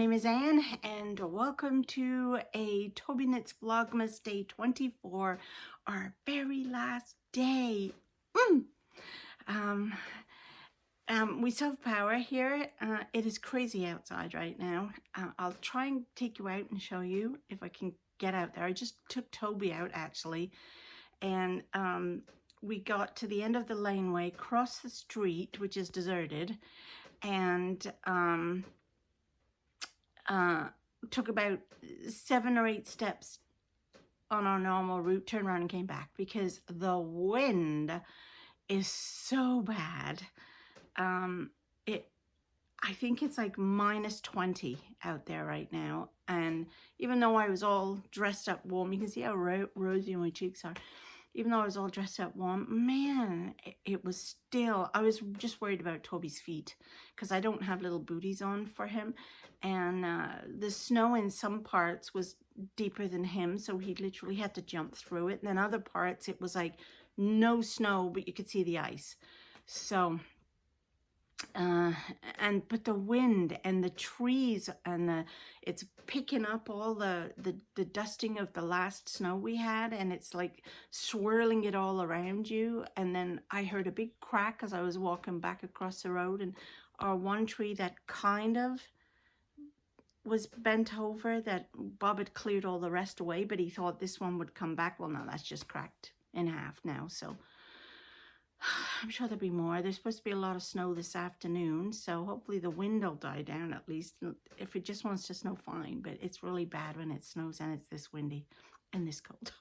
name is Anne, and welcome to a Tobyknits Vlogmas Day 24, our very last day. We still have power here. It is crazy outside right now. I'll try and take you out and show you if I can get out there. I just took Toby out actually, and we got to the end of the laneway, crossed the street, which is deserted, and took about 7 or 8 steps on our normal route, turned around and came back because the wind is so bad. I think it's like -20 out there right now, and even though I was all dressed up warm, you can see how rosy my cheeks are. Even though I was all dressed up warm, man, it was still, I was just worried about Toby's feet because I don't have little booties on for him. And the snow in some parts was deeper than him, so he literally had to jump through it. And then other parts, it was like no snow, but you could see the ice. So, but the wind and the trees and it's picking up all the dusting of the last snow we had, and it's like swirling it all around you. And then I heard a big crack as I was walking back across the road, and our one tree that kind of was bent over, that Bob had cleared all the rest away, but he thought this one would come back. Well, no, that's just cracked in half now, so I'm sure there'll be more. There's supposed to be a lot of snow this afternoon, so hopefully the wind will die down at least. If it just wants to snow, fine, but it's really bad when it snows and it's this windy and this cold.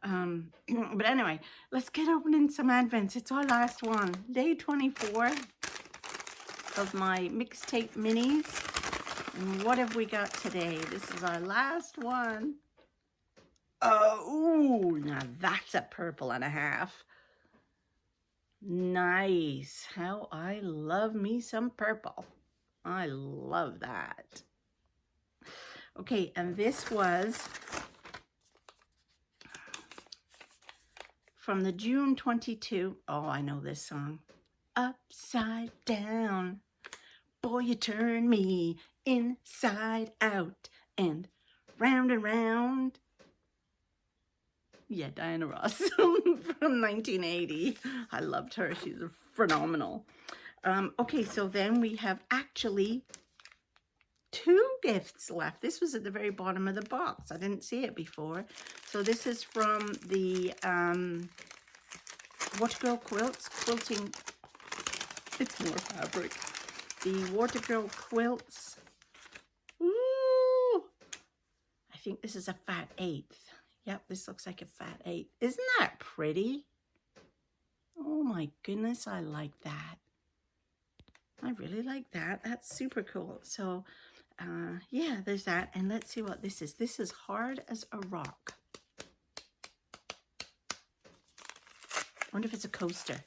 But anyway, let's get opening some advents. It's our last one, day 24 of my mixtape minis. And what have we got today? This is our last one. Oh, now that's a purple and a half. Nice. How I love me some purple. I love that. Okay, and this was from the June 22. Oh, I know this song. Upside down. Boy, you turn me inside out and round. Yeah, Diana Ross from 1980. I loved her. She's phenomenal. Okay, so then we have actually 2 gifts left. This was at the very bottom of the box. I didn't see it before. So this is from the Water Girl Quilts, quilting. It's more fabric. The Water Girl Quilts. Ooh! I think this is a fat 8th. Yep, this looks like a fat 8. Isn't that pretty? Oh my goodness, I like that. I really like that. That's super cool. So, yeah, there's that. And let's see what this is. This is Hard as a Rock. I wonder if it's a coaster.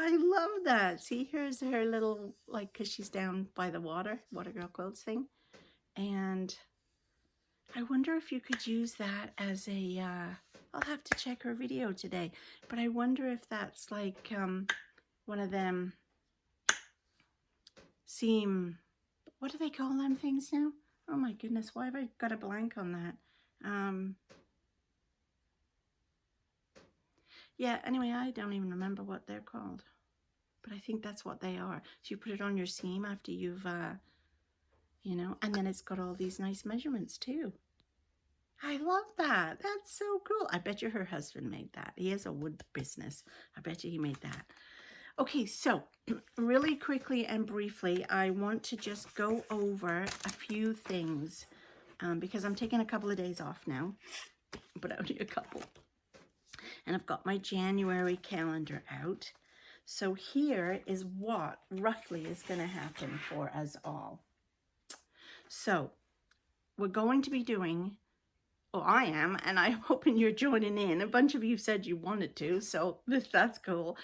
I love that. See, here's her little, like, because she's down by the water girl quilts thing. And I wonder if you could use that as a, I'll have to check her video today, but I wonder if that's like one of them seam, what do they call them things now? Oh my goodness, why have I got a blank on that? Yeah, anyway, I don't even remember what they're called, but I think that's what they are. So you put it on your seam after you've, you know, and then it's got all these nice measurements too. I love that. That's so cool. I bet you her husband made that. He has a wood business. I bet you he made that. Okay, so really quickly and briefly, I want to just go over a few things because I'm taking a couple of days off now, but only a couple. And I've got my January calendar out. So here is what roughly is going to happen for us all. So we're going to be doing, well, I am, and I'm hoping you're joining in. A bunch of you said you wanted to, so that's cool.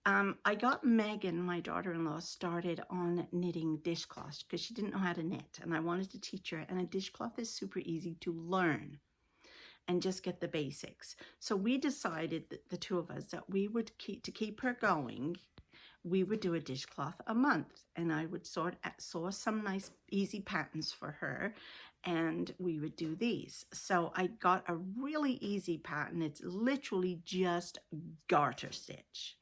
I got Megan, my daughter-in-law, started on knitting dishcloths because she didn't know how to knit, and I wanted to teach her. And a dishcloth is super easy to learn. and just get the basics. So we decided that the two of us that we would keep her going, we would do a dishcloth a month, and I would source some nice easy patterns for her, and we would do these. So I got a really easy pattern. It's literally just garter stitch.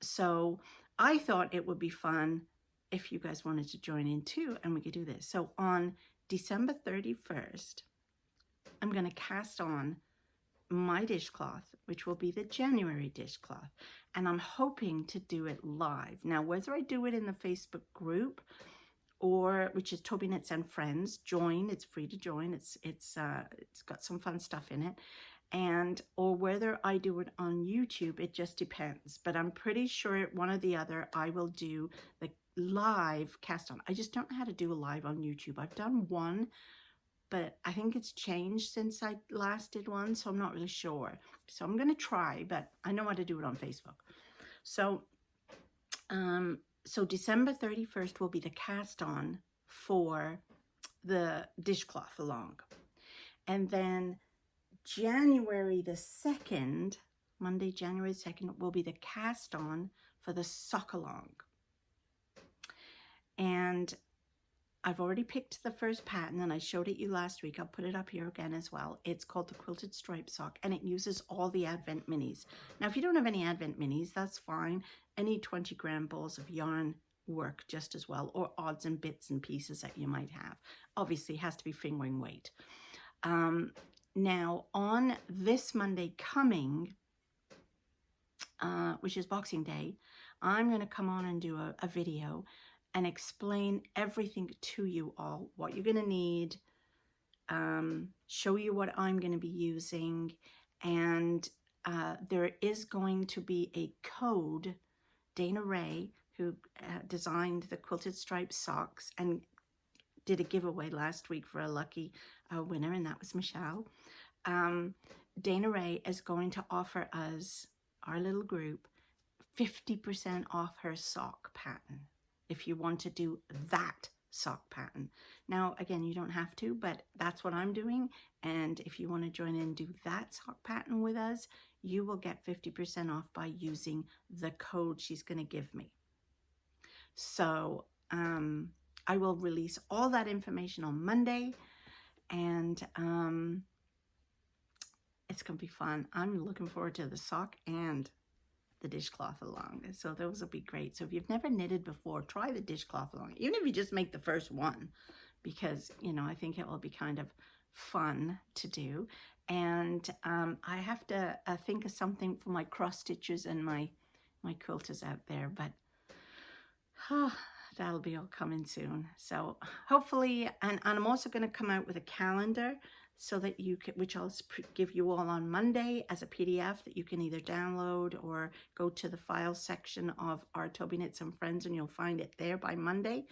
So I thought it would be fun if you guys wanted to join in too, and we could do this. So on December 31st, I'm going to cast on my dishcloth, which will be the January dishcloth, and I'm hoping to do it live. Now, whether I do it in the Facebook group, or which is Tobyknits and Friends, join. It's free to join. It's got some fun stuff in it, or whether I do it on YouTube, it just depends. But I'm pretty sure one or the other I will do the live cast on. I just don't know how to do a live on YouTube. I've done one, but I think it's changed since I last did one, so I'm not really sure. So I'm going to try, but I know how to do it on Facebook. So, so December 31st will be the cast on for the dishcloth along. And then January the 2nd, Monday, January 2nd, will be the cast on for the sock along. And I've already picked the first pattern, and I showed it you last week. I'll put it up here again as well. It's called the Quilted Stripe Sock, and it uses all the Advent minis. Now, if you don't have any Advent minis, that's fine. Any 20-gram balls of yarn work just as well, or odds and bits and pieces that you might have. Obviously, it has to be fingering weight. Now, on this Monday coming, which is Boxing Day, I'm going to come on and do a video and explain everything to you all, what you're going to need, show you what I'm going to be using, and there is going to be a code. Dana Ray, who designed the Quilted Stripe Socks and did a giveaway last week for a lucky winner, and that was Michelle. Dana Ray is going to offer us, our little group, 50% off her sock pattern if you want to do that sock pattern. Now, again, you don't have to, but that's what I'm doing. And if you want to join in and do that sock pattern with us, you will get 50% off by using the code she's going to give me. So I will release all that information on Monday, and it's going to be fun. I'm looking forward to the sock and the dishcloth along. So those will be great. So if you've never knitted before, try the dishcloth along, even if you just make the first one, because, you know, I think it will be kind of fun to do. And I have to think of something for my cross stitches and my quilters out there, but that'll be all coming soon. So hopefully, and I'm also going to come out with a calendar so that you can, which I'll give you all on Monday as a PDF that you can either download or go to the file section of our Tobyknits and Friends, and you'll find it there by Monday.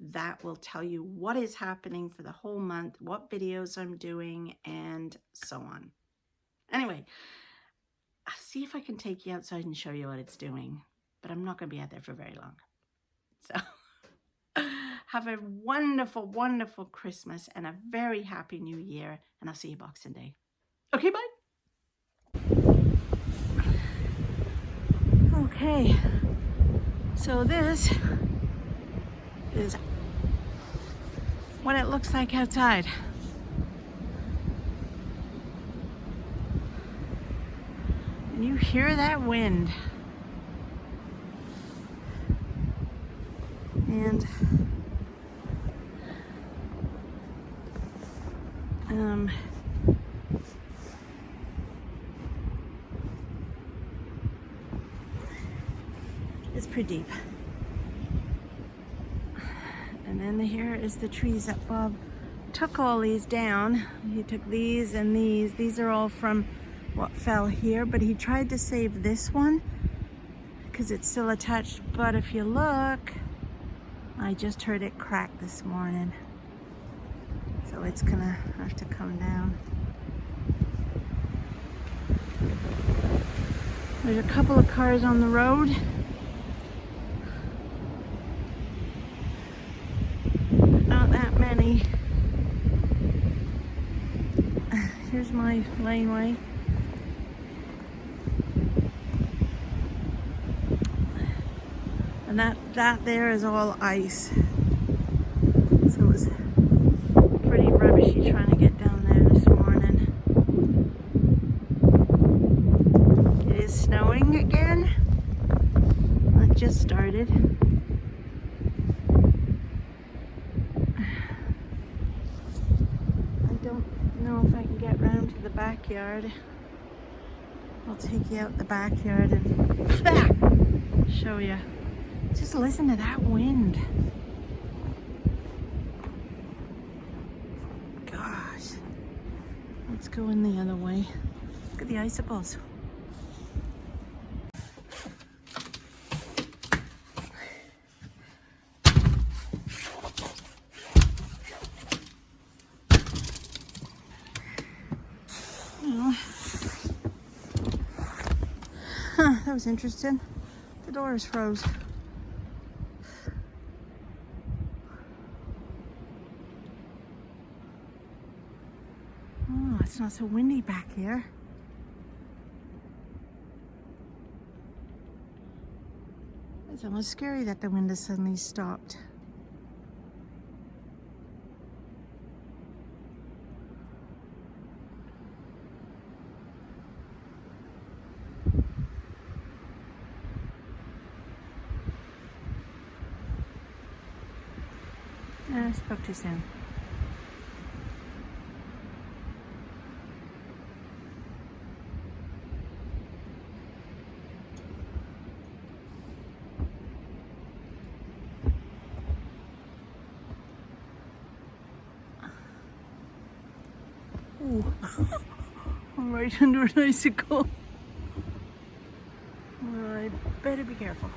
That will tell you what is happening for the whole month, what videos I'm doing, and so on. Anyway, I'll see if I can take you outside and show you what it's doing, but I'm not going to be out there for very long. So have a wonderful, wonderful Christmas and a very happy New Year, and I'll see you Boxing Day. Okay, bye. Okay, so this is what it looks like outside. And you hear that wind. And it's pretty deep. And then here is the trees that Bob took all these down. He took these and these. These are all from what fell here, but he tried to save this one because it's still attached. But if you look, I just heard it crack this morning. So it's gonna have to come down. There's a couple of cars on the road. Not that many. here's my laneway. And that there is all ice. So it's pretty rubbishy trying to get down there this morning. It is snowing again. It just started. I don't know if I can get round to the backyard. I'll take you out the backyard and show you. Just listen to that wind. Gosh. Let's go in the other way. Look at the icicles. Oh. Huh, that was interesting. The door is froze. Oh, it's not so windy back here. It's almost scary that the wind has suddenly stopped. I spoke too soon. Ooh. I'm right under an icicle. I better be careful.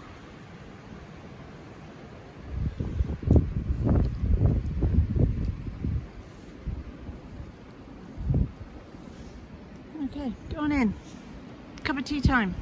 Okay, going in. Cup of tea time.